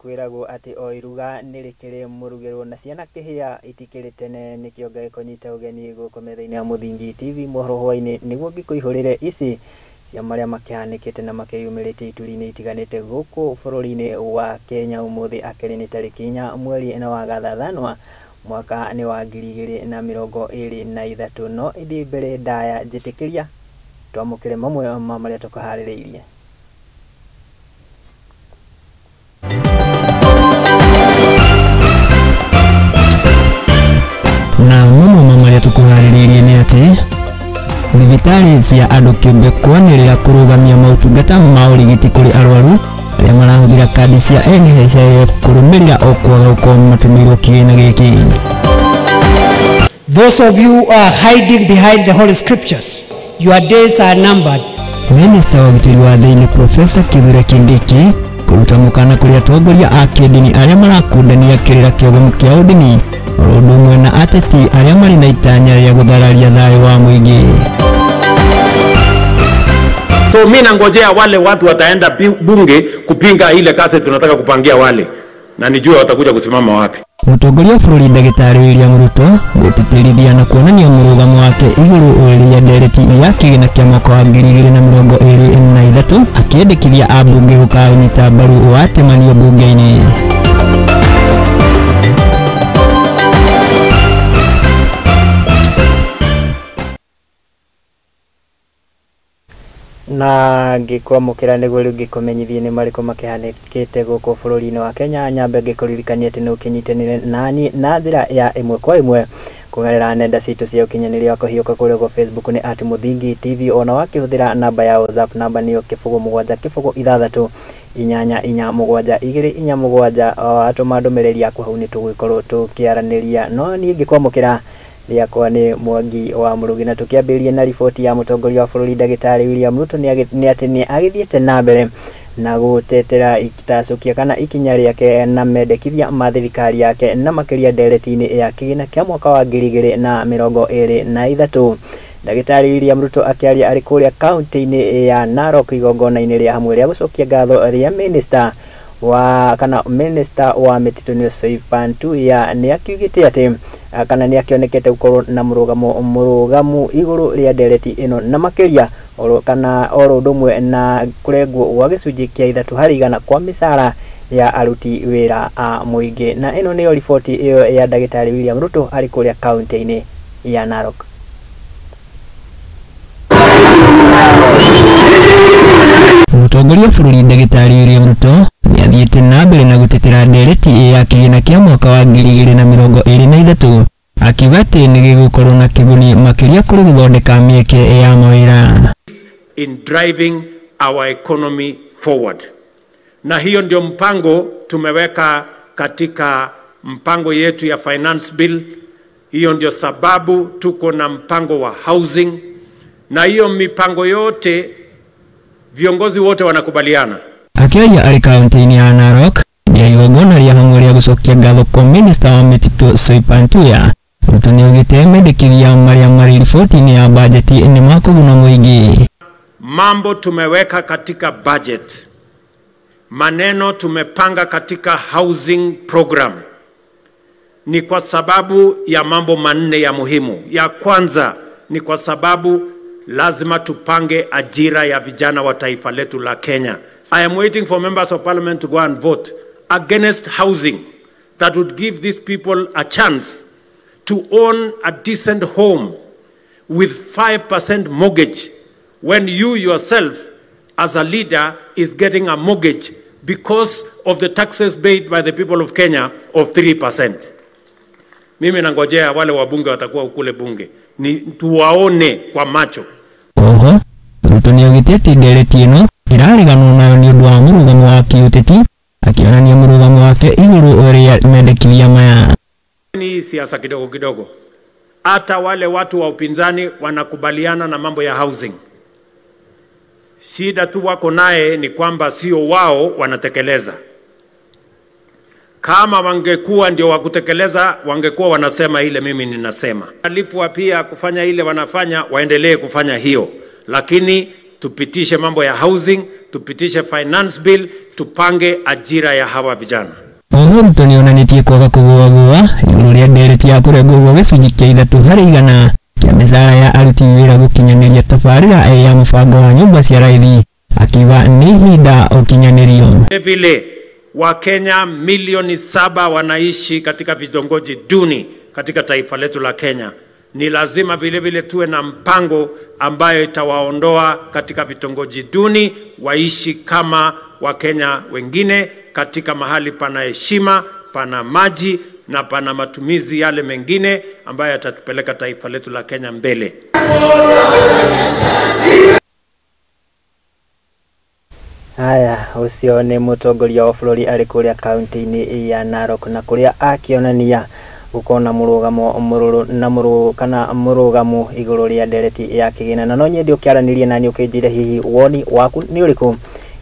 kwirago ati o iruga nirikire murugero na ciana kihia itikire tene nikionga ikonyita ugeni gukomethaini ya Muthingi TV Mohoro Hwa-Ini niguo ngikuihurire ici cia maria makihanikite na makiyumirite ituri-ini itiganite guku bururi-ini wa Kenya umuthi akiri ni tariki 4 mweri wa gathathanwa mwaka ni wa 2023 no ithi mbere ndaya njitikiria twamukire mamwe ma maria tukahaririirie. Na mamwe maria tukuhaririirie ni ati thibitari cia andu kiumbe kwanirira kurugamia mautungata ma urigiti kuri arwaru aria marahuthira kadi cia NHIF kurumirira o kwaga uko matumirwo kiina giki. Those of you who are hiding behind the Holy Scriptures, your days are numbered. Minister wa gitiri wa thiini Professor Kithure Kindiki kuruta mukana kuri atongoria a kidini aria marakundania kirira kiogomu kia udini rondu mwe na ateti aria mari na itanya ria guthararia thayo wa muingi. So mimi nangojea wale watu wataenda bunge kupinga ile kazi tunataka kupangia wale, na nijue watakuja kusimama wapi. Mutongoria bururi Ndagitari William Ruto gutitirithia na kuonania murugamo wake iguru uria ndereti ya kigina kia mwaka wa 2023 akiendekithia abunge gukanyita mbaru watemanio bunge-ini. Na ngikwamukira niguo riu ngikumenyithie ni mariko makihanikite guku bururi-ini wa Kenya. Nyambe ngikuririkania ati no kinyitanire nani na njira ya imwe kwa imwe kugerera nenda citu cia ukinyaniria kuhiuka kuri go Facebook ni @Muthingi TV, ona wakihuthira namba ya WhatsApp namba niyo 0776 atuma ndumiriri yaku hau ni tugwikorwo tukiaraniria. No ni ngikwamukira riakwa ni Mwangi wa Murugi, na tukiambiria na ripoti ya mutongoria wa bururi Ndagitari William Ruto ni ati ni agithiete na mbere na gutetera ikitacukia kana ikinya riake na mendekithia ma thirikari yake na makiria ndereti-ini ya kigina kia mwaka wa 2023. Ndagitari William Ruto akiaria ari kuria Kautiini ya Narok igongona-ini ria hamwe ria gucokia ngatho ria minister wa mititu ni Soipantu ya ni akiugite ati kana ni akionekete gukorwo na murugamu iguru ria ndereti ino na makiria kana oro ndumwe na kurengwo wa gicunji kia 3% kwa misara ya aruti wira a muingi. Na ino niyo ripoti iyo ya Ndagitari William Ruto ari kuria Kaunti-ini ya Narok. Mutongoria bururi Ndagitari William Ruto ni athiete na mbere na gutetera ndereti ya kigina kia mwaka wa 2023 akiuga ati ni gigukorwo na kiguni makiria kuri guthondeka mieke ya mawira in driving our economy forward. Na hiyo ndio mpango tumeweka katika mpango yetu ya finance bill. Hiyo ndio sababu tuko na mpango wa housing, na hiyo mipango yote viongozi wote wanakubaliana. Akiaria ari Kaunti-ini ya Narok ni igongona ria hamwe ria gucokia ngatho kwa minister wa mititu Soipantu ya Ruto ni ugite mendekithia maria mari ripoti-ini ya bajeti ni makuguna muingi. Mambo tumeweka katika budget, maneno tumepanga katika housing program ni kwa sababu ya mambo manne ya muhimu. Ya kwanza ni kwa sababu lazima tupange ajira ya vijana wa taifa letu la Kenya. I am waiting for members of parliament to go and vote against housing that would give these people a chance to own a decent home with 5% mortgage when you yourself as a leader is getting a mortgage because of the taxes paid by the people of Kenya of 3%. Mimi nangojea wale wabunge watakuwa ukule bunge ni tuwaone kwa macho. Oho, Ruto ni ugitete ndereti ino irariganwo nayo ni undu wa murugamo wa kiuteti akionania murugamo wake iguru uria mendekithia maya. Ni siasa kidogo kidogo. Hata wale watu wa upinzani wanakubaliana na mambo ya housing. Shida tu wako naye ni kwamba sio wao wanatekeleza. Kama wangekuwa ndio wakutekeleza, wangekuwa wanasema ile mimi ninasema. Alipwa pia kufanya ile wanafanya, waendelee kufanya hiyo. Lakini tupitishe mambo ya housing, tupitishe finance bill, tupange ajira ya hawa vijana. Mohoro tonionanitie kwaga kugua iguru ria ndereti ya kuregwo gicunji kia 3% kia mizara ya aruti wira gukinyaniria tabarira ya mubango wa nyumba cia raithi, akiwa ni hinda ukinyanirio. Vile Wakenya milioni 7 wanaishi katika vitongoji duni katika taifa letu la Kenya. Ni lazima vile tuwe na mpango ambayo itawaondoa katika vitongoji duni, waishi kama Wakenya wengine katika mahali pana heshima, pana maji na pana matumizi yale mengine ambayo yatatupeleka taifa letu la Kenya mbele. Haya, ucio ni mutongoria wa bururi ari kuria kaunti-ini ya Narok, na kuria akionania gukona murugamo mururu na murugamo iguru ria ndereti ya kigina. Na no nyendi ukiaranirie nani ukinjire hihi woni waku ni uriku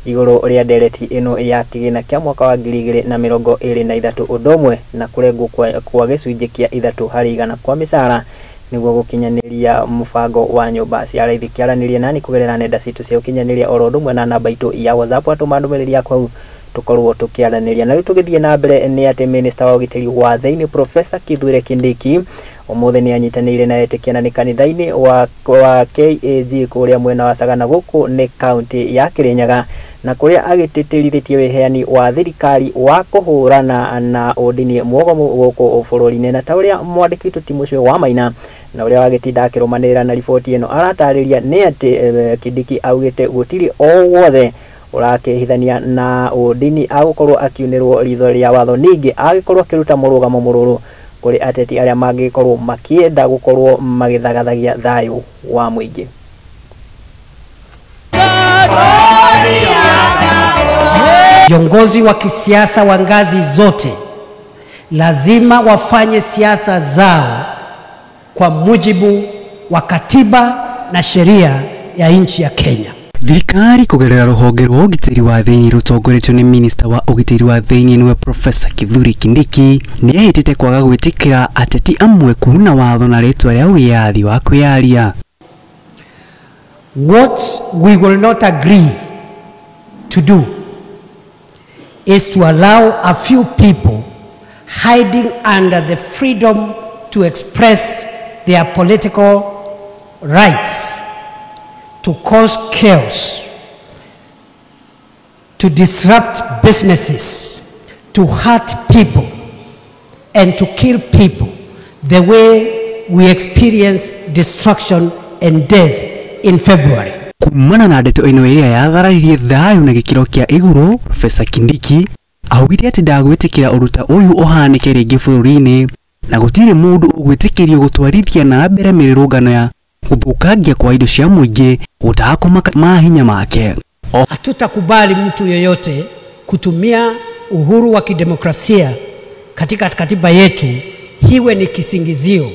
iguru ria ndereti ino ya kigina kia mwaka wa 2023 undomwe na kurengwo kwa gicunji kia 3% kwa misara niguo gukinyaniria mubango wa nyumba cia raithi. Kiaranirie nani kugerera nenda citu cia ukinyaniria oro ndumwe na namba itu ya WhatsApp atumandumiria kwau tukorwo tukiaraniria. Na tugithie na mbere ni ati minister wa ugitiri wa thiini Professor Kithure Kindiki umuthi ni anyitanire na etikiana ni kanitha-ini wa KAG kuria mwena wa Sagana guku ni county ya Kirinyaga, na kuria agititiritie weheani wa thirikari wa kuhurana na udini mwogomu guku bururi-ini. Na tauria mwandiki Timotheo wa Maina na uria wagitinda akirumanira na riboti ino aratariria ni ati Kindiki augite gutiri o wothe urakehithania na udini agukorwo akiunirwo ritho ria watho, ningi agikorwo akiruta murugamo mururu kuri ateti aria mangikorwo makienda gukorwo magithagathagia thayu wa muingi. Viongozi wa kisiasa wa ngazi zote lazima wafanye siasa zao kwa mujibu wa katiba na sheria ya nchi ya Kenya. Thirikari kugerera ruhonge rwa ugitiri wa thiini rutongoretio ni minister wa ugitiri wa thiini niwe Professor Kithure Kindiki ni ehitite kwaga gwitikira ateti amwe kuna watho na ritwa ria wiyathi wa kwiaria. What we will not agree to do is to allow a few people hiding under the freedom to express their political rights to cause chaos, to disrupt businesses, to hurt people, and to kill people the way we experience destruction and death in February. Kumana na ndeto ino iria yathararirie thayu na gikiro kia iguru, Professor Kindiki augire ati ndagwitikira uruta uyu uhanike ringi bururi-ini na gutire mundu ugwitikirio gutwarithia na mbere mirurungano ya guthukangia kwa indo cia muingi utakoma mahinya make. Hatutakubali mtu yoyote kutumia uhuru wa kidemokrasia katika katiba yetu hiwe ni kisingizio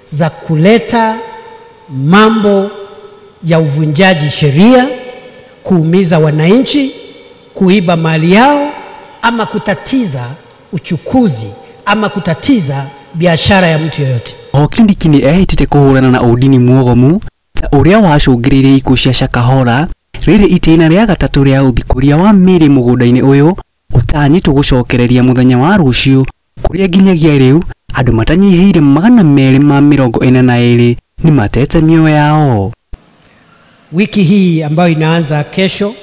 za kuleta mambo ya uvunjaji sheria, kuumiza wananchi, kuiba mali yao, ama kutatiza uchukuzi, ama kutatiza biashara ya mtu yoyote. Kindiki ni ehitite kuhurana na udini mwogomu ta uria wacungiririe ikuũ cia Shakahola riri itĩna ria gatatu ria uthikuria wa mĩrĩ mũgũnda-inĩ ũyũ utanyitwo gucokereria muthenya wa rũciũ, kuria nginyagia riu andu matanyihiire 242 ni matete mioyo yao. Wiki hii ambayo inaanza kesho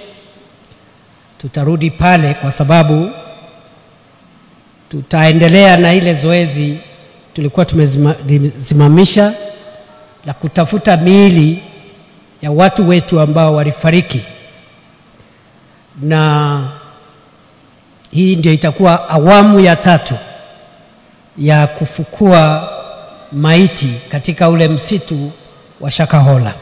tutarudi pale kwa sababu tutaendelea na ile zoezi tulikuwa tumesimamisha la kutafuta miili ya watu wetu ambao walifariki, na hii ndio itakuwa awamu ya 3 ya kufukua maiti katika ule msitu wa Shakahola.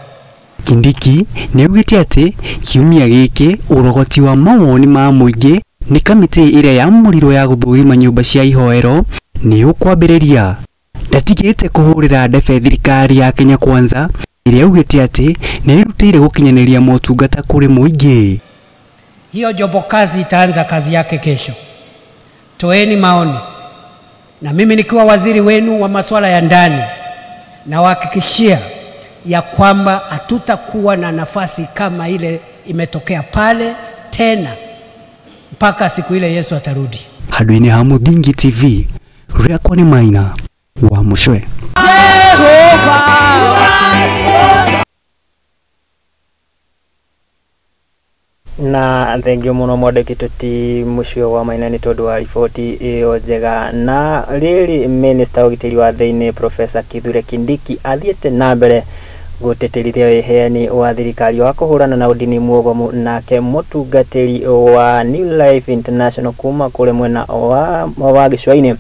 Kindiki ni ugite ati kiumia giki urogoti wa mawoni ma muingi ni kamiti iria ya muriro ya guthurima nyumba cia ihoero ni ukwambiriria. Ndatigite kuhurira ndebe thirikari ya Kenya Kwanza iria ugite ati ni irutire gukinyaniria motungata kuri muingi. Hiyo jobo kazi itaanza kazi yake kesho. Toeni maoni, na mimi nikiwa waziri wenu wa masuala ya ndani na wahakikishia ya kwamba hatutakuwa na nafasi kama ile imetokea pale tena mpaka siku ile Yesu atarudi. Handũ-inĩ ha Mũthingi TV, rĩakwa nĩ Maina wa Mũcwe. Na thengio muno mwandĩki Mũcwe wa Maina nĩ tondũ wa riboti ĩyo njega. Na rĩrĩ Minister ũgitĩri wa thĩinĩ Professor Kithure Kindiki athiĩte na mbere gũtĩtĩrithia wĩheani wa thirikari wa kũhũrana na ũndini mũgomu, nake mũtungatĩri wa New Life International kuma kũrĩ mwena wa gĩcũa-inĩ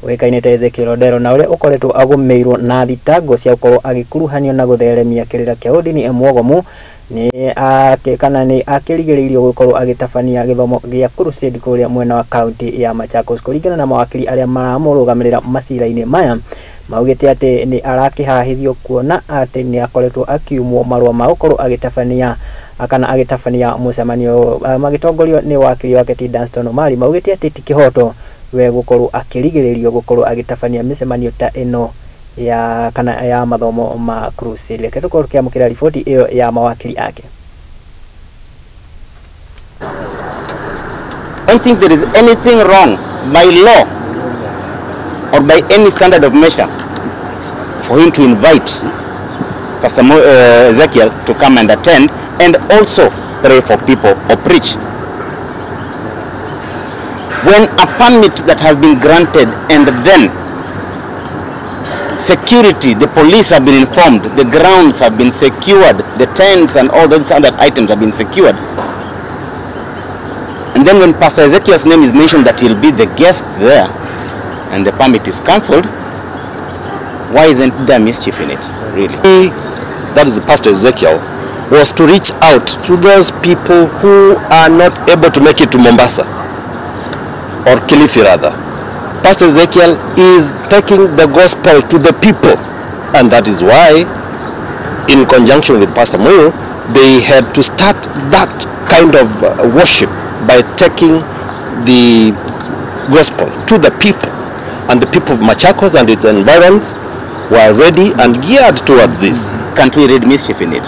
wĩkaine ta Ezekiel Odero, na ũrĩa ũkoretwo agũmĩirwo na thitango cia gũkorwo agĩkuruhanio na gũtheremia kĩrĩra kĩa ũndini mũgomu ni akĩrigĩrĩirio gũkorwo agĩtabania gĩthomo gĩa crusade kũrĩa mwena wa kaunti ya Machakos. Kũringana na mawakiri arĩa maramũrũgamĩrĩra macira-inĩ maya, maugĩte atĩ nĩ arakĩhahithio kuona atĩ nĩ akoretwo akiumwo marũa ma gũkorwo agĩtabania mũcemanio magĩtongorio nĩ wakiri wake ti Danston Omari. Maugĩte atĩ ti kĩhoto we gũkorwo akĩrigĩrĩrio gũkorwo agĩtabania mĩcemanio ta ĩno ya mathomo ma crusade. Reke tũkorwo tũkĩamũkĩra riboti ĩyo ya mawakiri ake. I don't think there is anything wrong by law or by any standard of measure for him to invite Pastor Ezekiel to come and attend and also pray for people or preach. When a permit that has been granted and then security, the police have been informed, the grounds have been secured, the tents and all those other items have been secured, and then when Pastor Ezekiel's name is mentioned that he'll be the guest there and the permit is cancelled, why isn't there mischief in it, really? That is Pastor Ezekiel, was to reach out to those people who are not able to make it to Mombasa, or Kilifi rather. Pastor Ezekiel is taking the gospel to the people, and that is why, in conjunction with Pastor Mohoro, they had to start that kind of worship by taking the gospel to the people, and the people of Machakos and its environs were ready and geared towards this. Can't we read mischief in it?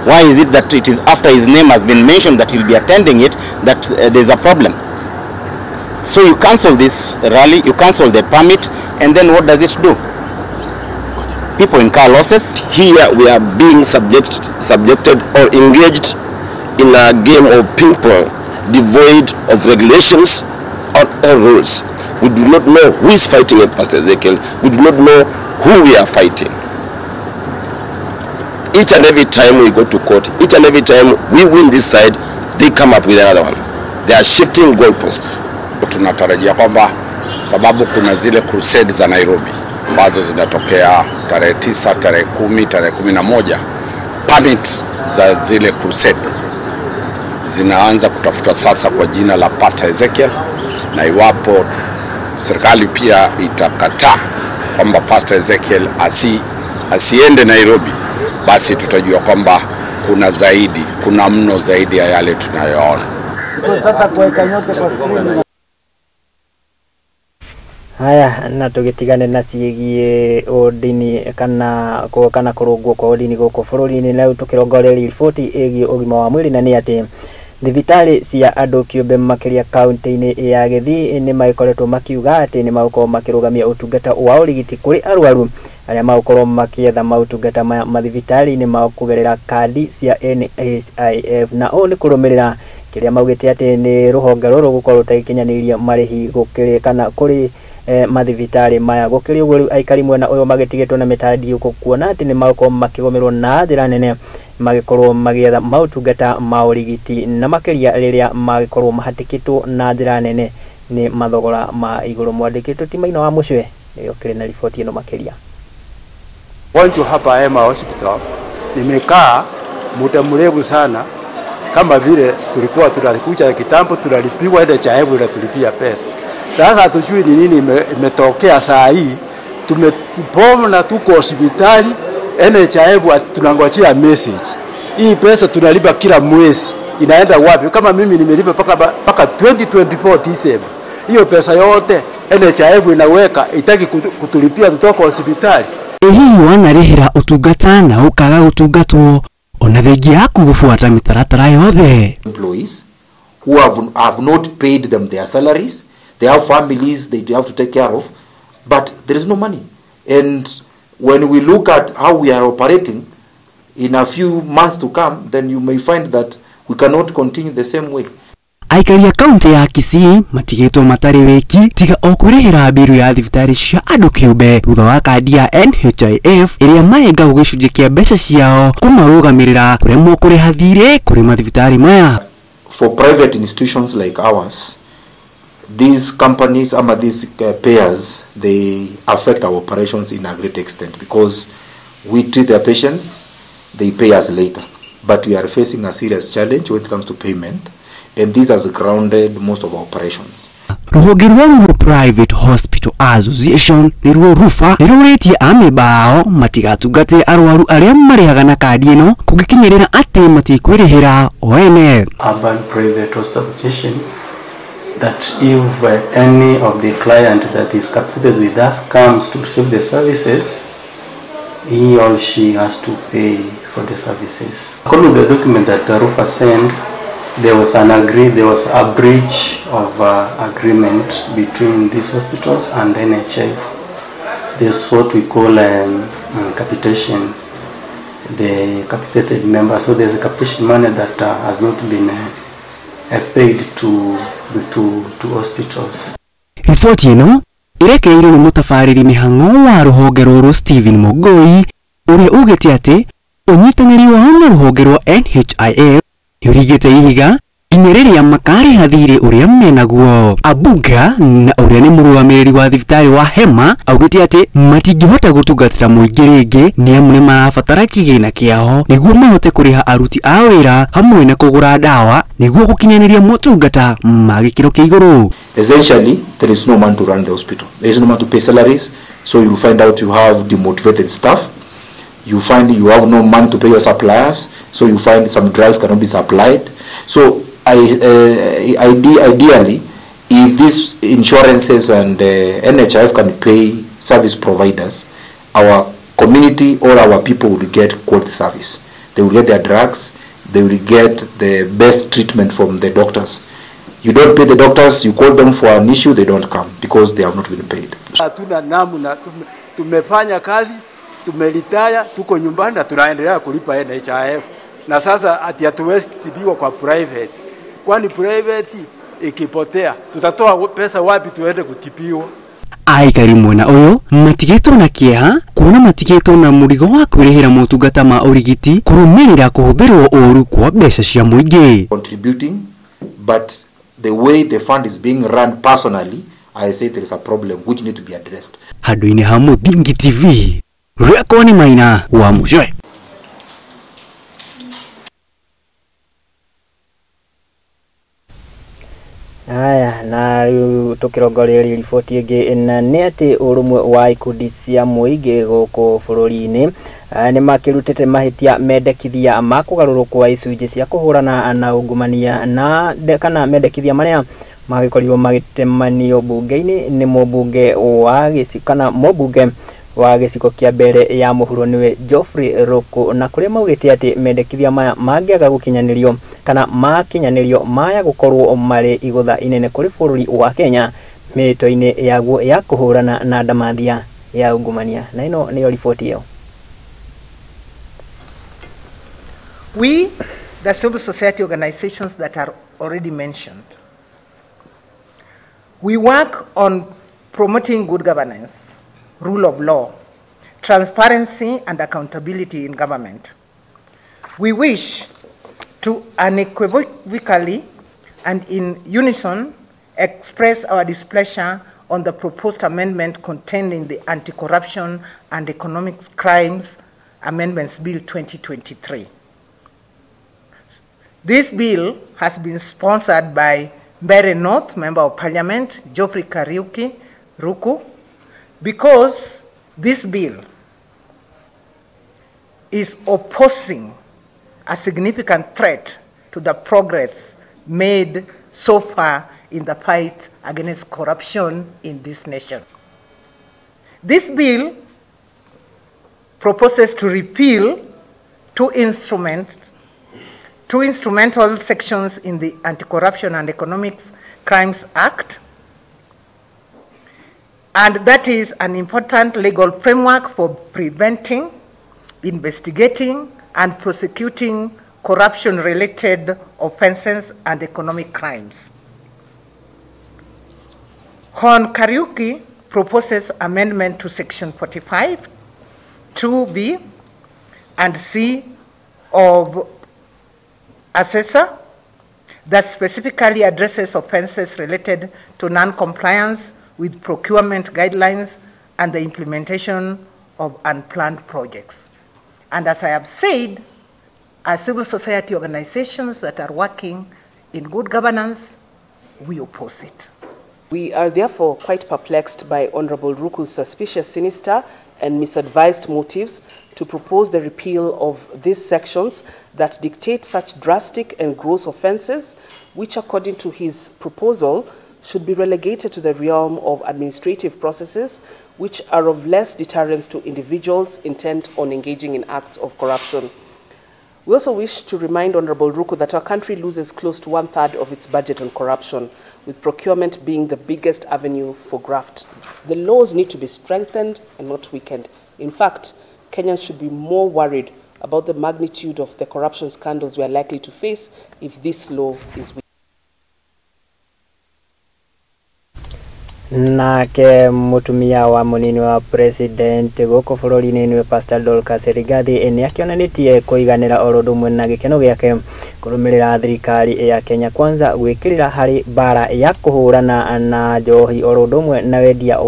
Why is it that it is after his name has been mentioned that he'll be attending it that there's a problem? So you cancel this rally, you cancel the permit, and then what does it do? People incur losses. Here we are being subjected or engaged in a game of ping pong, devoid of regulations or rules. We do not know who is fighting at Pastor Ezekiel. We do not know who we are fighting. Each and every time we go to court, each and every time we win this side, they come up with another one. They are shifting goalposts. Tunatarajia kwamba sababu kuna zile crusade za Nairobi ambazo zinatokea tarehe 9, tarehe 10, tarehe 11, permit za zile crusade zinaanza kutafutwa sasa kwa jina la Pastor Ezekiel, na iwapo serikali pia itakataa kwamba Pastor Ezekiel asiende Nairobi, basi tutajua kwamba kuna mno zaidi ya yale tunayoona. Haya, na tũgĩtigane na ciĩgiĩ ũndini kana kũrũngwo kwa ũndini gũkũ bũrũri-inĩ, na rĩu tũkĩrongoreria riboti ĩgiĩ ũgima wa mwĩrĩ, na nĩ atĩ thibitarĩ cia andũ kĩũmbe makĩria kaunti-inĩ ya Gĩthii nĩ magĩkoretwo makiuga atĩ nĩ magũkorwo makĩrũgamia ũtungata wa ũrigiti kũrĩ arwaru arĩa magũkorwo makĩetha maũtungata maya mathibitarĩ-inĩ mao kũgerera kandi cia NHIF, na ũũ nĩ kũrũmĩrĩra kĩrĩa maugĩte atĩ nĩ rũhonge rũrũ gũkorwo rũtagĩkinyanĩirie marĩhi gũkĩrĩ kana kũrĩ mathibitarĩ maya. Gũkĩrĩ ũguo rĩu aikari mwena ũyũ magĩtigĩtwo na mĩtandĩko kuona atĩ nĩ magũkorwo makĩgũmĩrwo na njĩra nene magĩkorwo magĩetha maũtungata ma ũrigiti, na makĩria rĩrĩa magĩkorwo mahatĩkĩtwo na njĩra nene nĩ mathogora ma igũrũ. Mwandĩki ti Maina wa Mũcwe nĩ ũkĩrĩ na riboti ĩno makĩria. Wagonjwa hapa Hema Hospital nimekaa muda mrefu sana, kama vile tulikuwa tunakuja kitambo tunalipiwa ile chahebu na tulipia pesa. Sasa hatujui ni nini imetokea saa hii. Tumepona tuko hospitali, chahebu tunangojea message. Hii pesa tunalipa kila mwezi. Inaenda wapi? Kama mimi nimelipa paka 2024 December. Hiyo pesa yote chahebu inaweka itaki kutulipia tutoka hospitali. Hihi wanarĩhĩra ũtungata na ũkaga gũtungatwo ona thengia yaku gũbuata mĩtaratara yothe. Employees who have not paid them their salaries, they have families they have to take care of, but there is no money. And when we look at how we are operating in a few months to come, then you may find that we cannot continue the same way. Aikari a kaunti ya Kisii matigĩtwo matarĩ wĩki tiga o kwĩrĩhĩra mbiru ya thibitarĩ cia andũ kĩũmbe thutha wa kandi ya NHIF ĩrĩa mahengagwo gĩcunjĩ kĩa mbeca ciao kũmarũgamĩrĩra kũremwo kũrĩha thirĩ kũrĩ mathibitarĩ maya. For private institutions like ours, these companies, these payers, they affect our operations in a great extent because we treat their patients, they pay us later. But we are facing a serious challenge when it comes to payment, and this has grounded most of our operations. Rũhonge rwa Private Hospital Association nĩruo RUFA nĩrũrĩtie amemba ao matigatungatĩre arwaru arĩa marĩhaga na kandi ĩno kũngĩkinyĩrĩra atĩ matikwĩrĩhĩra o ene. Urban Private Hospital Association that if any of the client that is capitated with us comes to receive the services, he or she has to pay for the services. According to the document that RUFA sent, there was a breach of agreement between these hospitals and NHIF. This is what we call capitation. The capitated member, so there's a capitation money that has not been paid to hospitals. Riboti ĩno ĩrekeirwo nĩ mũtabarĩri mĩhang'o wa rũhonge rũrũ Stephen Mogoi ũrĩa ugĩte atĩ ũnyitanĩri wao na rũhonge rwa NHIF nĩũringĩte ihiga nginya rĩrĩa makarĩha thirĩ ũrĩa menaguo. Abuga na ũrĩa nĩ mũrũgamĩrĩri wa thibitarĩ wa Hema augĩte atĩ matingĩhota gũtungatĩra mũingĩ rĩngĩ nĩamu nĩ marabatara kĩgĩna kĩao nĩguo mahote kũrĩha aruti a wĩra hamwe na kũgũra ndawa nĩguo gũkinyanĩria motungata ma gĩkĩro kĩa igũrũ. Essentially, there is no man to run the hospital. There is no man to pay salaries, so you will find out you have demotivated staff. You find you have no money to pay your suppliers, so you find some drugs cannot be supplied. So ideally, if these insurances and NHIF can pay service providers, our community or our people will get quality service. They will get their drugs, they will get the best treatment from the doctors. You don't pay the doctors, you call them for an issue, they don't come because they have not been paid. Hatuna namna, tumefanya kazi, tumelitaya, tuko nyumbani na tunaendelea kulipa NHIF. Na sasa ati hatuwezi tibiwa kwa private. Kwani private ikipotea, tutatoa pesa wapi tuende kutibiwa? Aikari mwena ũyũ matigĩtwo na kĩeha kuona matigĩtwo na mũrigo wa kwĩrĩhĩra motungata ma ũrigiti kũrũmĩrĩra kũhũthĩrwo ũũru kwa mbeca cia mũingĩ. Contributing, but the way the fund is being run personally, I say there is a problem which need to be addressed. Handũ-inĩ ha Mũthingi TV, Rekoni Maina wa Mũcoe. Aya na tukirongoreria riboti ĩngĩ na nĩ atĩ ũrũmwe wa ikundi cia mũingĩ gũkũ bũrũri-inĩ nĩ makĩrutĩte mahĩtia mendekithia ma kũgarũrũkwo icunjĩ cia kũhũrana na ungumania na kana mendekithia marĩa magĩkorirwo magĩtemanio bunge-inĩ nĩ mũmbunge wa gĩcigo kana mũmbunge wa gĩcigo kĩa mbere ya Mohoro nĩwe Geoffrey Ruku na kũrĩa maugĩte atĩ mendekithia maya mangĩaga gũkinyanĩrio kana makinyanĩrio maya gũkorwo marĩ igũtha inene kũrĩ bũrũri wa Kenya mĩto-inĩ yaguo ya kũhũrana na ndamathia ya ungumania. Na ĩno nĩyo riboti ĩyo. We, the civil society organizations that are already mentioned, we work on promoting good governance, rule of law, transparency and accountability in government. We wish to unequivocally and in unison express our displeasure on the proposed amendment contained in the Anti-Corruption and Economic Crimes Amendments Bill 2023. This bill has been sponsored by Mbeere North Member of Parliament, Geoffrey Ruku, because this bill is opposing a significant threat to the progress made so far in the fight against corruption in this nation. This bill proposes to repeal two instrumental sections in the Anti-Corruption and Economic Crimes Act, and that is an important legal framework for preventing, investigating, and prosecuting corruption-related offenses and economic crimes. Hon Kariuki proposes amendment to Section 45, 2B, and C of Assessor that specifically addresses offenses related to non-compliance with procurement guidelines and the implementation of unplanned projects. And as I have said, as civil society organizations that are working in good governance, we oppose it. We are therefore quite perplexed by Honorable Ruku's suspicious, sinister, and misadvised motives to propose the repeal of these sections that dictate such drastic and gross offenses, which according to his proposal should be relegated to the realm of administrative processes, which are of less deterrence to individuals intent on engaging in acts of corruption. We also wish to remind Honorable Ruku that our country loses close to 1/3 of its budget on corruption, with procurement being the biggest avenue for graft. The laws need to be strengthened and not weakened. In fact, Kenyans should be more worried about the magnitude of the corruption scandals we are likely to face if this law is weak. Nake mutumia wa munini wa president goko bururi-ini ni Pastor Dorcas Rigathi ni akionanitie kuiganira orundumwe na gikeno giake kurumirira thirikari ya Kenya Kwanza gwikirira hari bara ya kuhurana na njohi orundumwe na wendia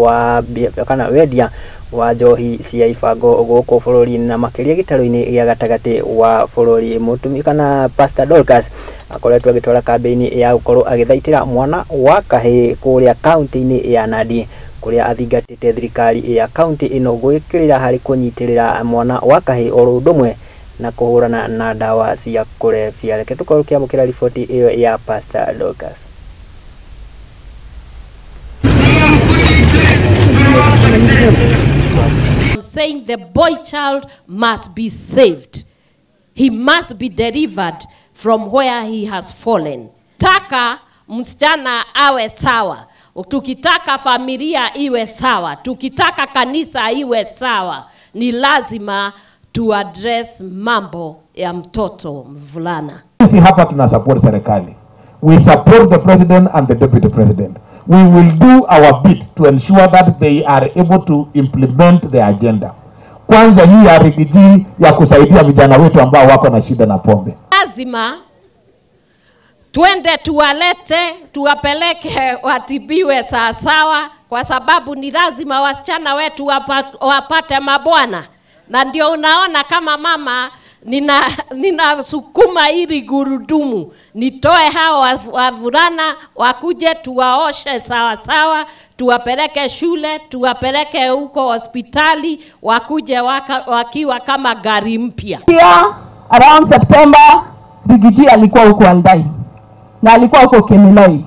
wa njohi cia ibango goko bururi na makiria gitaro-ini gia gatagati wa bururi. Mutumia kana Pastor Dorcas akoretwo agitwara kambeini ya gukorwo agithaitira mwana wa kahi kuria kaunti-ini ya Nandi kuria athingatite thirikari ya kaunti ino gwikirira hari kunyitirira mwana wa kahi orundumwe na kuhurana na dawa cia kulevya. Reke tukorukia mukira ripoti iyo ya Pastor Dorcas. I'm saying the boy child must be saved. He must be delivered from where he has fallen. Taka msichana awe sawa. Tukitaka familia iwe sawa. Tukitaka kanisa iwe sawa. Ni lazima to address mambo ya mtoto mvulana. Sisi hapa tuna support serikali. We support the president and the deputy president. We will do our bit to ensure that they are able to implement the agenda. Kwanza hii ya rigiji ya kusaidia vijana wetu ambao wako na shida na pombe. Lazima tuende tuwalete, tuwapeleke watibiwe sawasawa, kwa sababu ni lazima wasichana wetu wapate mabwana. Na ndio unaona kama mama nina sukuma ili gurudumu nitoe hao wavulana wakuje tuwaoshe sawa, tuwapeleke shule, tuwapeleke huko hospitali, wakuje wakiwa kama gari mpya. Around September Rigiji alikuwa huko Aldai na alikuwa huko Kemeloi,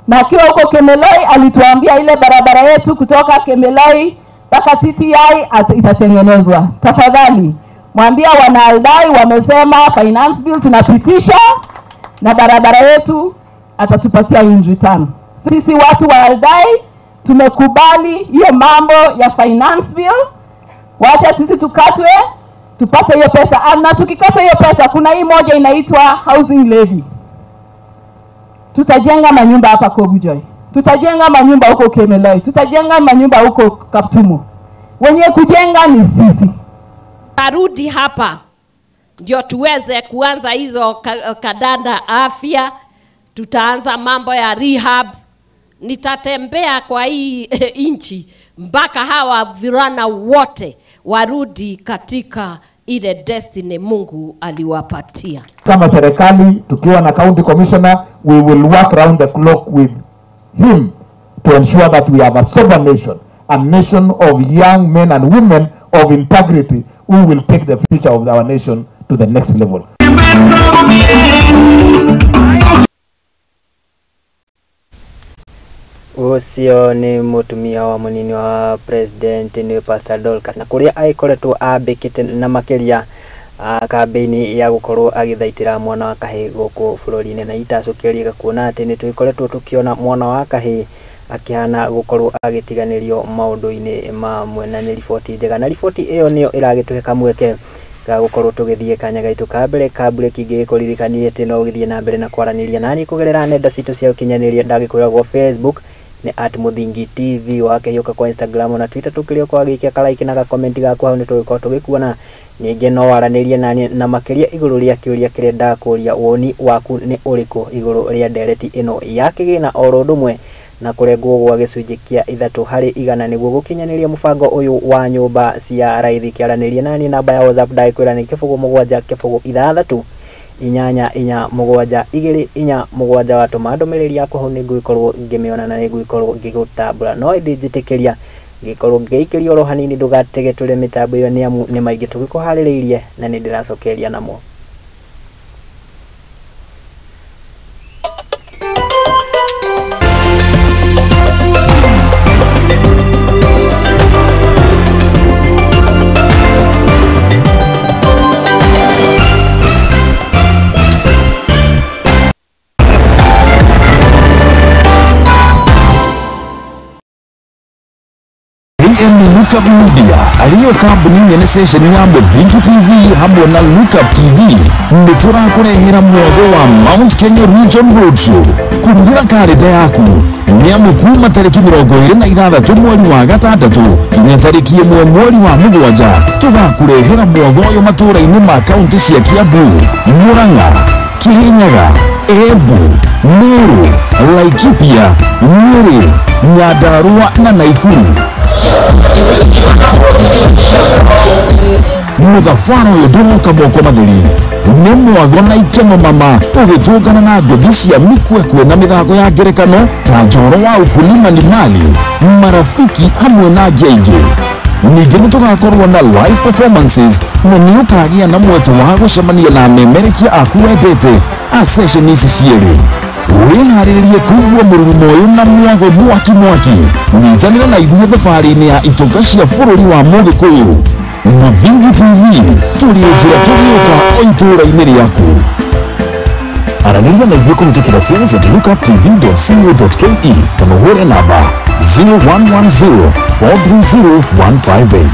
na akiwa huko Kemeloi alituambia ile barabara yetu kutoka Kemeloi mpaka TTI itatengenezwa. Tafadhali mwambia wana Aldai, wamesema finance bill tunapitisha na barabara yetu atatupatia in return. Sisi watu wa Aldai tumekubali hiyo mambo ya finance bill. Wacha sisi tukatwe tupate hiyo pesa. Na tukikata hiyo pesa kuna hii moja inaitwa housing levy. Tutajenga manyumba hapa Kobujoy. Tutajenga manyumba huko Kemeloi. Tutajenga manyumba huko Kaptumo. Wenye kujenga ni sisi. Tarudi hapa ndio tuweze kuanza hizo kadanda afya. Tutaanza mambo ya rehab. Nitatembea kwa hii inchi mpaka hawa vijana wote warudi katika ile destiny Mungu aliwapatia. Kama serikali tukiwa na county commissioner, we will work round the clock with him to ensure that we have a sober nation, a nation of young men and women of integrity who will take the future of our nation to the next level. Ucio ni mutumia wa munini wa president ni Pastor Dolcas na kuria aikoretwo ambikite na makiria kambeini ya gukorwo agithaitira mwana wa kahi guku bururi-ini na itacukiria kuona ati ni twikoretwo tukiona mwana wa kahi akihana gukorwo agitiganirio maundu-ini mamwe na ni riboti njega na riboti iyo niyo iragituheka mweke ga gukorwo tugithie kanya gaitu ka mbere ka break ingikuririkanie ati no githie na mbere na kwaraniria nani kugerera nenda citu cia ukinyaniria ndagikoragwo Facebook ni @Muthingi TV wake yoka kwa Instagram na Twitter tukirio kwa gikia ka like na ka comment gaku hau ni tugikoro tugikuona ninge no waranirie nani na makiria iguru ria kiuria kire ndakuria woni waku ni uriku iguru ria ndereti ino ya kigina oro ndumwe na kurengwo gwa gicunji kia 3% niguo gukinyaniria mubango uyu wa nyumba cia raithi kiaraniria nani namba ya WhatsApp ndaikwira ni 0776 inyanya inya mugwanja igiri inya mugwanja watuma ndumiriri yaku hau ni ngwikorwo ngimiona na ni ngwikorwo ngigutambura no ithijitikiria ngikorwo ngiikiria oro hanini ndugatege tule mitambo iyo ni amu ni maingi tugikuhaririirie na ni ndiracokeria namo. Lookup Media aliyo kampuni nyene station ya Murugi TV hamwe na Lookup TV nitura kurehera mwogo wa Mount Kenya Region Roadshow kumbira kalenda yaku ni amukuma tariki 26 mweri wa gatandatu kinya tariki 1 mweri wa mugwanja tugakurehera mwogo yo matura-ini ma kaunti cia Kiambu, Murang'a, Kirinyaga, Embu, Meru, Laikipia, Nyeri, Nyandarua na Nakuru. Muthafano yuduka moko mathuri ni mwago na ikeno mama ugitungana na ngothi cia mikwekwe na mithago ya ngerekano ta njoro wa ukulima ni mali marafiki hamwe na ngenge. Ningĩ nĩtũgakorwo na live performances na nĩũkagia na mweke wa gũcemania na amemerekia aku wendete a session ici cierĩ. Wĩharĩrĩrie kũigua mũrurumo ũyũ na mwago mwaki nyitanĩra na ithuĩ thabarĩ-inĩ ya itonga cia bũrũri wa Mũgĩkũyũ. Murugi TV tũrĩ njĩra tũgĩũka o itũũra-inĩ rĩaku. Aranĩria na ithuĩ kũhĩtũkĩra sales@lookuptv.co.ke kana ũhũre namba 0110 430 158.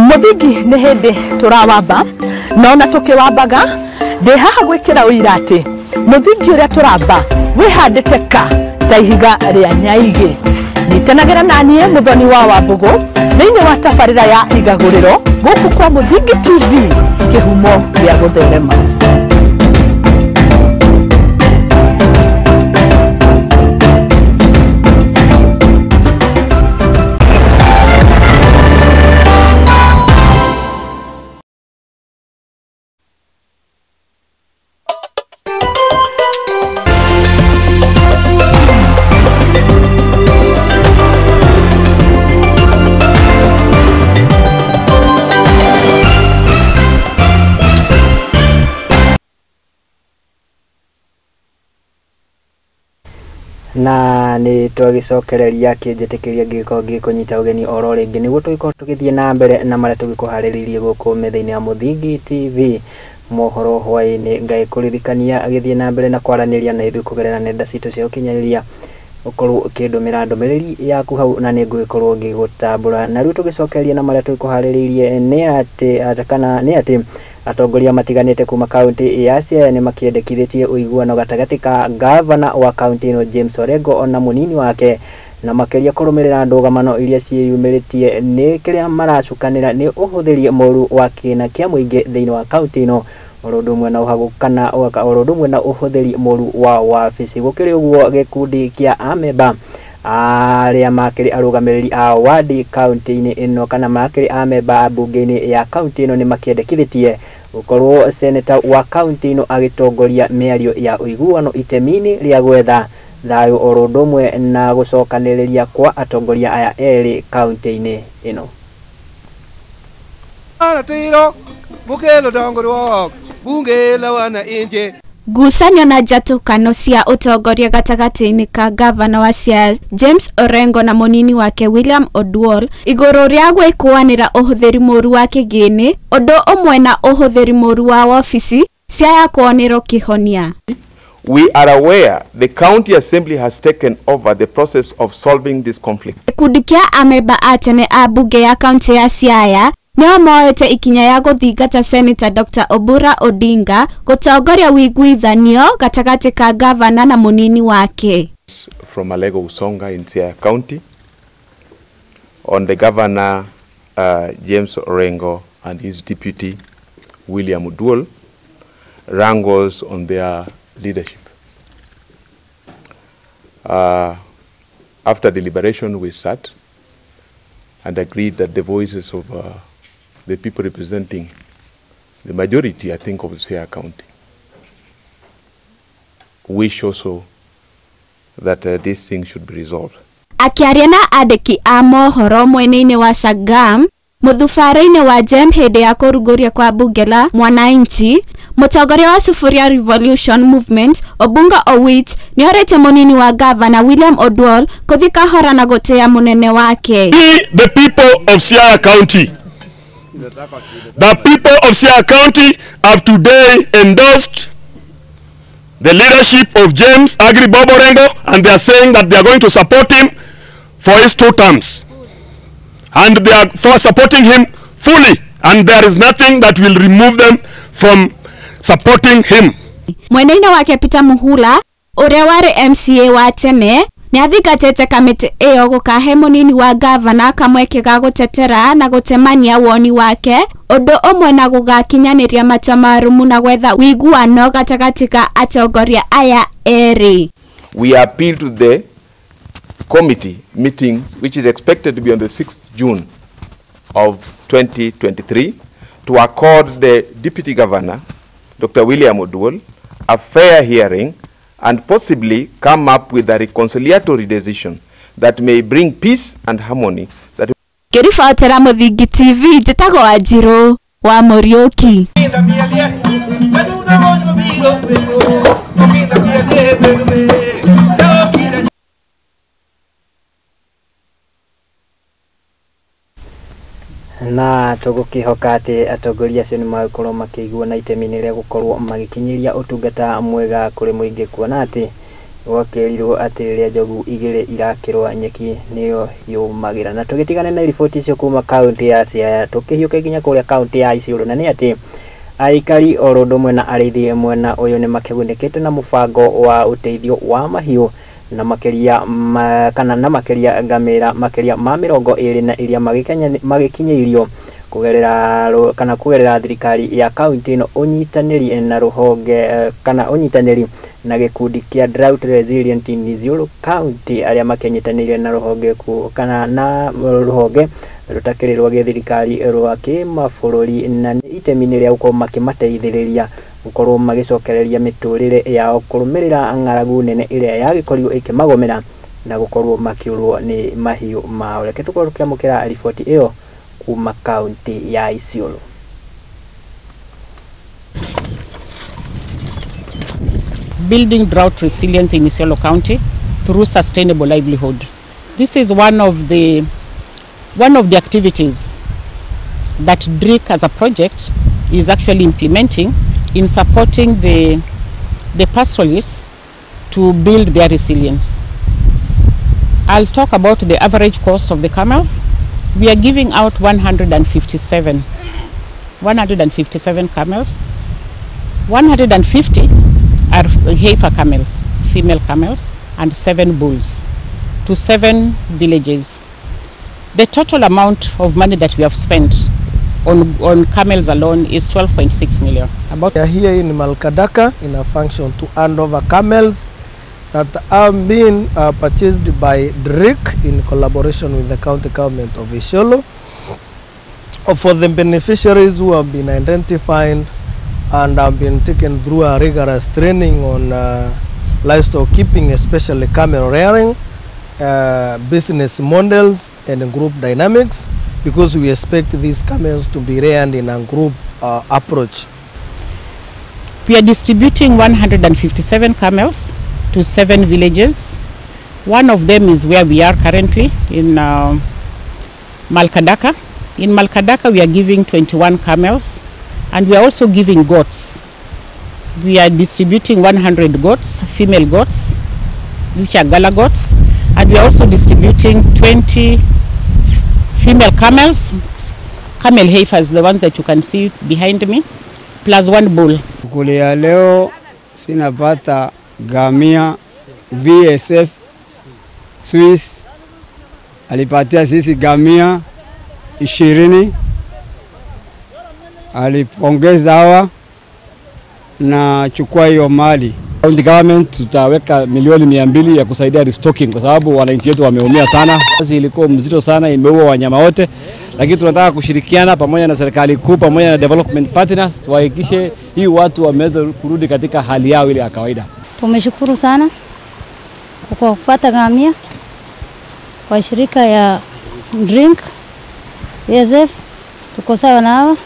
Muthigi nĩ hĩndĩ tũrawamba nona tũkĩwambaga ndĩ haha gwĩkĩra ũira atĩ mũthingi ũrĩa tũramba wĩhandĩte ka ta ihiga rĩa nyaigĩ. Nyitanagĩra naniĩ Mũthoni wa Wambũgũ thĩinĩ wa tabarĩra ya igagũrĩro gũkũ kwa Murugi TV kĩhumo gĩa gũtherema. na ni twagicokereria kinjitikiria ngiko ngikunyita ugeni oro ringi niguo tugiko tugithie na mbere na maria tugikuhariririe guku metha-ini ya Murugi TV Mohoro Hwa-Ini ngai kuririkania agithie na mbere na kwaraniria na ithuĩ kugerera nenda citu cia ukinyaniria ukorwo ukindumira ndumiriri yaku hau na ni ngwikorwo ngigutambura na riu tugicokereria na maria tugikuhariririe ni ati atongoria matiganite kuma kaunti ya Siaya ni makiendekithĩtie ũiguano gatagati ka gavana wa kaunti ino James Orengo ona munini wake na makeria kũrũmĩrĩra ndũgamano iria ciĩyumĩrĩtie nĩ kĩrĩa maracukanĩra nĩ ũhũthĩri mũru wa kĩna kĩa mũingĩ thĩinĩ wa kaunti ino oro ndũmwe na ũhagũkana oro ndũmwe na ũhũthĩri mũru wa wabici. Gũkĩrĩ ũguo gĩkundi kĩa amemba arĩa makĩrĩ arũgamĩrĩri a wadi kaunti-inĩ ino kana makĩrĩ amemba bunge-inĩ ya kaunti ino nĩ makĩendekithĩtie gukorwo seneta wa kaunti ino agitongoria miario ya uiguano itemini ria gwetha thayo orondumwe na gucokaniriria kwa atongoria aya eri kaunti-ini ino. Ngucanio na njatũkano cia ũtongoria gatagatĩ-inĩ ka gavana wa Siaya James Orengo na mũnini wake William Oduor igũrũ rĩa gwĩkũanĩra ũhũthĩri mũũru wa kĩgĩĩni ũndũ ũmwe na ũhũthĩri mũũru wa wabici Siaya kuonĩrwo kĩhonia. We are aware the county assembly has taken over the process of solving this conflict. Gĩkundi kĩa amemba a tene a bunge ya kaunti ya Siaya nĩo moete ikinya ya gũthingata Senator Dr. Obura Odinga gũtongoria wĩiguithanio gatagatĩ ka gavana na mũnini wake. From Alego Usonga in Siaya County on the governor James Orengo and his deputy William Oduor wrangles on their leadership. After deliberation, we sat and agreed that the voices of the people representing the majority, I think, of Siaya County wish also that this thing should be resolved. Akiaria na andĩki a mohoro mwena-inĩ wa Sagam mũthubarĩ-inĩ wa Jem hĩndĩ ya kũrugũria kwa bunge la Mwananchi, mũtongoria wa Sufuria Revolution Movement Obunga Owit nĩorĩte mũnini wa gavana William Oduor kũthiĩ kahora na gũtĩa mũnene wake. The people of Siaya County, the people of Siaya County have today endorsed the leadership of James Agri Bob Orengo, and they are saying that they are going to support him for his 2 terms. And they are for supporting him fully, and there is nothing that will remove them from supporting him. Mwena-inĩ wake Peter Muhula ũrĩa warĩ MCA wa tene nĩathingatĩte kamĩtĩ ĩyo gũkahe mũnini wa gavana kamweke ga gũtetera na gũtemania woni wake ũndũ ũmwe na gũgakinyanĩria matua marumu na gwetha wĩiguano gatagatĩ ka atongoria aya eri. We appeal to the committee meetings, which is expected to be on the 6th June of 2023, to accord the Deputy Governor, Dr. William Oduor, a fair hearing and possibly come up with a reconciliatory decision that may bring peace and harmony. Kĩribotera Mũthingi TV njĩtagwo Wanjirũ wa Mũriũki. Na tũgũkĩhoka atĩ atongoria acio nĩ magũkorwo makĩiguo na itemi-inĩ rĩa gũkorwo magĩkinyĩria ũtungata mwega kũrĩ mũingĩ, kuona atĩ gwakĩrirwo atĩ rĩrĩa njogu igĩrĩ irakĩrwa nyeki nĩyo yũmagĩra. Na tũgĩtigane na riboti icio kuma kaunti ya Siaya tũkĩhiũke nginya kũrĩa kaunti ya Isiolo, na nĩ atĩ aikari oro ũndũ ũmwe na arĩithi mwena ũyũ nĩ makĩgunĩkĩte na mũbango wa ũteithio wa mahiũ na makeria ngamĩra makeria ma 20 na iria magĩkinyĩirio kugerera thirikari ya kaunti ino unyitanĩri na ruhonge kana unyitanĩri na gĩkundi kĩa Drought Resilient in Isiolo County arĩa makenyitanĩire na ruhonge na ruhonge rutakĩrĩ rwa thirikari rwa kĩmabũrũri, na itemi-inĩ rĩa gũkorwo makĩmateithĩrĩria gũkorwo magĩcokereria mĩtũrĩre yao kũrũmĩrĩra ng'aragu nene ĩrĩa yagĩkorirwo ĩkĩmagomera na gũkorwo makĩũrwo nĩ mahiũ mao. Reke tũkorwo tũkĩamũkĩra riboti ĩyo kuma kaunti ya Isiolo. Building drought resilience in Isiolo County through sustainable livelihood. This is one of the activities that DRIC as a project is actually implementing in supporting the pastoralists to build their resilience. I'll talk about the average cost of the camels. We are giving out 157 camels. 150 are heifer camels, female camels, and 7 bulls to 7 villages. The total amount of money that we have spent on camels alone is 12.6 million. We are here in Malkadaka in a function to hand over camels that have been purchased by DRIC in collaboration with the county government of Isiolo for the beneficiaries who have been identified and I've been taken through a rigorous training on livestock keeping, especially camel rearing, business models and group dynamics, because we expect these camels to be reared in a group approach. We are distributing 157 camels to 7 villages. One of them is where we are currently in Malkadaka. In Malkadaka we are giving 21 camels, and we are also giving goats. We are distributing 100 goats, female goats, which are gala goats, and we are also distributing 20 female camels, camel heifers, the ones that you can see behind me, plus 1 bull. Kulia leo sinapata gamia VSF Swiss alipatia sisi gamia 20, alipongeza hawa na chukua hiyo mali. County government tutaweka milioni 200 ya kusaidia restocking kwa sababu wananchi wetu wameumia sana. Kazi ilikuwa mzito sana, imeua wanyama wote, lakini tunataka kushirikiana pamoja na serikali kuu pamoja na development partners tuhakikishe hii watu wameweza kurudi katika hali yao ile ya kawaida. Tumeshukuru sana kwa kupata ngamia kwa shirika ya Drink ESF, tuko sawa na hawa.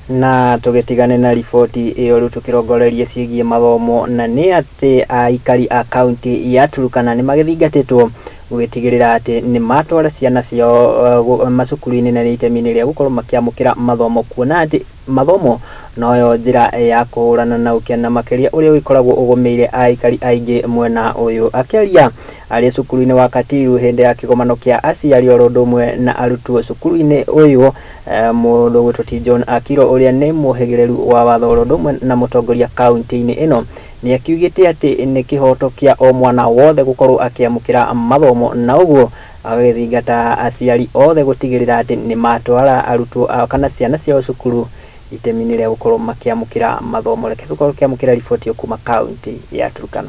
Na tugetigane na riboti iyo ru tukirongoreria ciigie mathomo, na ni ati aikari a kaunti ya Turkana ni magithingatitwo gugitigirira ati ni matwara ciana ciao macukuru-ini na itemi-ini ria gukorwo makiamukira mathomo, kuona ati mathomo noyo njira ya kuhurana na ukiana makiria uria wikoragwo ugomeire aikari aingi mwena uyu. Akiaria ari cukuru-ini wa Katiru hindi ya kigomano kia aciari oro ndumwe na arutwo cukuru-ini uyu, mundu gwitwo John Akiro uria ni muhigireru wa watho oro ndumwe na mutongoria kaunti-ini ino ni akiugite ati ni kihoto kia o mwana wothe gukorwo akiamukira mathomo, na uguo agithingata aciari othe gutigirira ati ni matwara arutwo kana ciana ciao cukuru itemi-ini ria gukorwo makiamukira mathomo. Reke tukorwo kiamukira riboti kuma kaunti ya Turkana.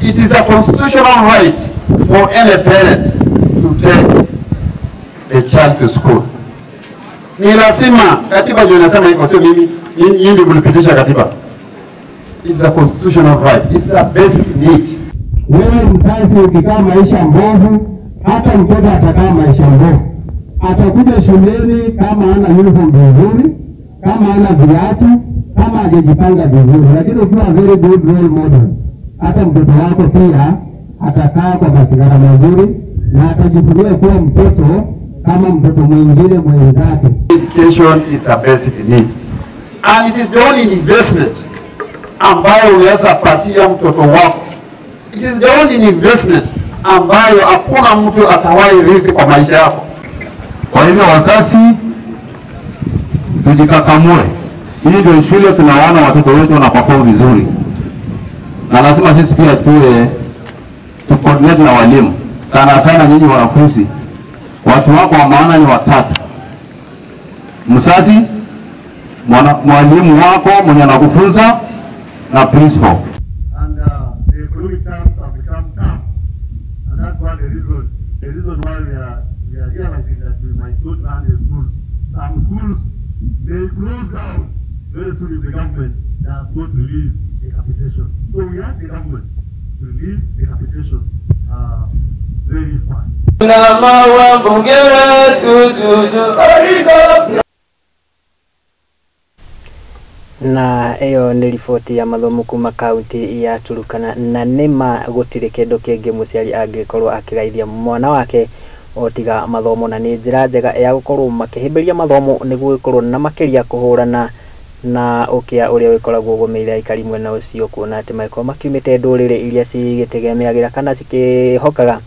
It is a constitutional right for any parent to take a child to school. Ni lazima, katiba ndio inasema hivyo, sio mimi, nyinyi ndio mlipitisha katiba. It's a constitutional right. It's a basic need. Wewe mzazi ukikaa maisha mbovu, hata mtoto atakaa maisha mbovu. Atakuja shuleni kama hana uniform vizuri, kama hana viatu, kama hajajipanga vizuri. Lakini ukiwa very good role model, hata mtoto wako pia atakaa kwa mazingira mazuri na atajifunza kuwa mtoto kama mtoto mwingine mwenzake. Education is a basic need. And it is the only investment ambayo unaweza patia mtoto wako. It is the only investment ambayo hakuna mtu atawahi rithi kwa maisha yako. Kwa hivyo wazazi, tujikakamue. Hii ndio shule tunaona watoto wetu wanaperform vizuri. Na lazima sisi pia tu coordinate na walimu. Sana sana nyinyi wanafunzi. Watu wako wa maana ni watatu. Mzazi, mwalimu wako mwenye anakufunza, na principal. And the economic terms have become tough. And that's why the reason why we are realizing that we might not run the schools. Some schools, they close down very soon if the government does not release the capitation. So we ask the government to release the capitation very fast. Na eyo ni riboti ya mathomo kuma kaunti ya Turkana, na nima gutire kindu kingi muciari angikorwo akiraithia mwana wake otiga mathomo, na ni njira njega ya gukorwo makihimbiria mathomo niguo gukorwo na makiria kuhurana na ukia uria wikoragwo ugomeire aikari mwena ucio, kuona ati maiko makiumite ndurire iria cigitegemeagira kana cikihokaga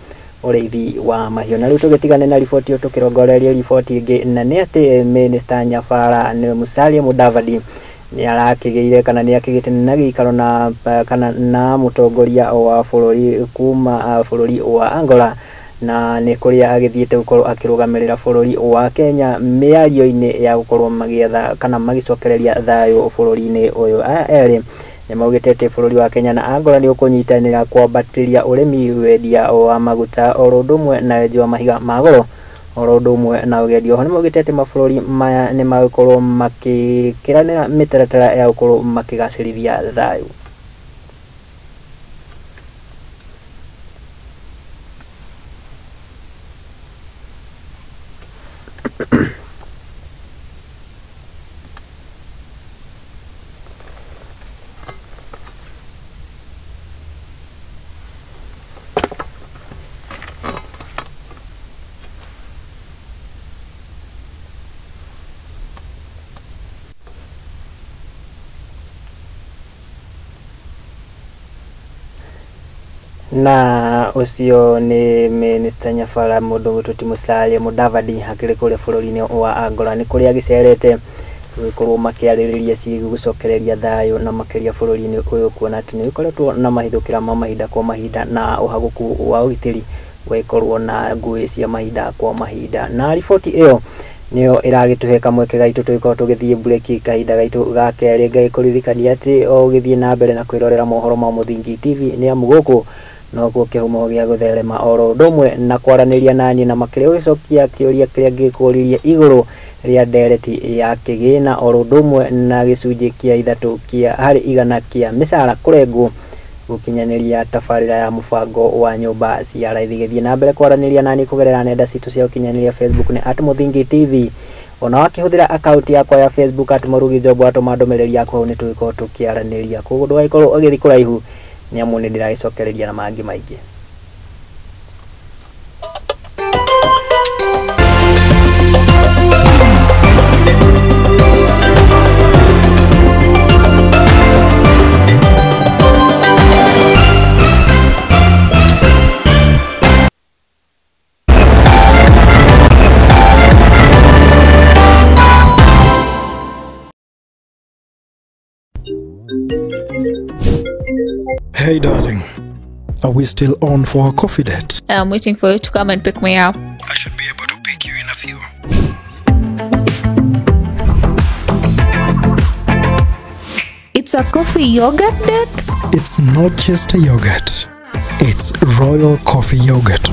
ureithi wa mahiu. Na riu tugitigane na riboti yo tukirongoreria riboti ingi, na ni ati Minister Nyabara ni Musalia Mudavadi ni arakigeire kana ni akigite na gikaro na kana na mutongoria wa bururi kuma bururi wa Angola, na ni kuria agithiete gukorwo akirugamirira bururi wa Kenya miario-ini ya gukorwo magietha kana magicokereria thayo bururi-ini uyu eri Nĩmaugĩte bũrũri wa Kenya na Angola nĩ ũkũnyitanĩra kwambatĩria ũrĩmi, wendia wa maguta oro ũndũ ũmwe na wenji wa mahiga ma goro oro ũndũ ũmwe na ũgendi. Oho nĩmaugĩte atĩ mabũrũri maya nĩ magũkorwo makĩkĩranĩra mĩtaratara ya gũkorwo makĩgacĩrithia thayũ. Na ucio ni Minister Nyafara Mũndũ Gũtuti Musalia Mudavadi hakĩrĩ kũrĩa bũrũri-inĩ wa Angola, nĩ kũrĩa gĩcerete gũkorwo makĩarĩrĩria ciĩgiĩ gũcokereria thayũ na makĩria bũrũri-inĩ ũyũ, kuona atĩ nĩ ũkoretwo na mahithũkĩra ma mahinda kwa mahinda na ũhagũku wa ũgitĩri gũkorwo na ngũĩ cia mahinda kwa mahinda. Na riboti ĩyo nĩyo ĩragĩtũhe kamweke gaitũ tũgĩkorwo tũgĩthiĩ break kahinda gaitũ ga kerĩ, ngagĩkũririkania atĩ o ũgĩthiĩ na mbere na kwĩrorera mohoro ma Mũthingi TV nĩ amu gũkũ no guo kĩhumo gĩa gũtherema oro ũndũ ũmwe na kwaranĩria naniĩ na makĩria gũcokia kĩũria kĩrĩa ngĩkũririe igũrũ rĩa ndereti ya kĩgĩna oro ũndũ ũmwe na gĩcunjĩ kĩa 3 harĩ 100 kĩa mĩcara kũrengwo gũkinyanĩria tabarĩra ya mũbango wa nyũmba cia raithi. Gĩthiĩ na mbere kwaranĩria naniĩ kũgerera nenda citũ cia ũkinyanĩria Facebook nĩ @Mũthingi TV, ona wakĩhũthĩra akaunti yakwa ya Facebook @Murugi Job, atũma ndũmĩrĩri yakwa nĩ tũgĩkorwo tũkĩaranĩria, koguo ndũgagĩkorwo ũgĩthiĩ kũraihu nĩ amu nĩ ndĩragĩcokereria na mangĩ maingĩ. Hey darling, are we still on for our coffee date? I'm waiting for you to come and pick me up. I should be able to pick you in a few. It's a coffee yogurt date? It's not just a yogurt, it's royal coffee yogurt.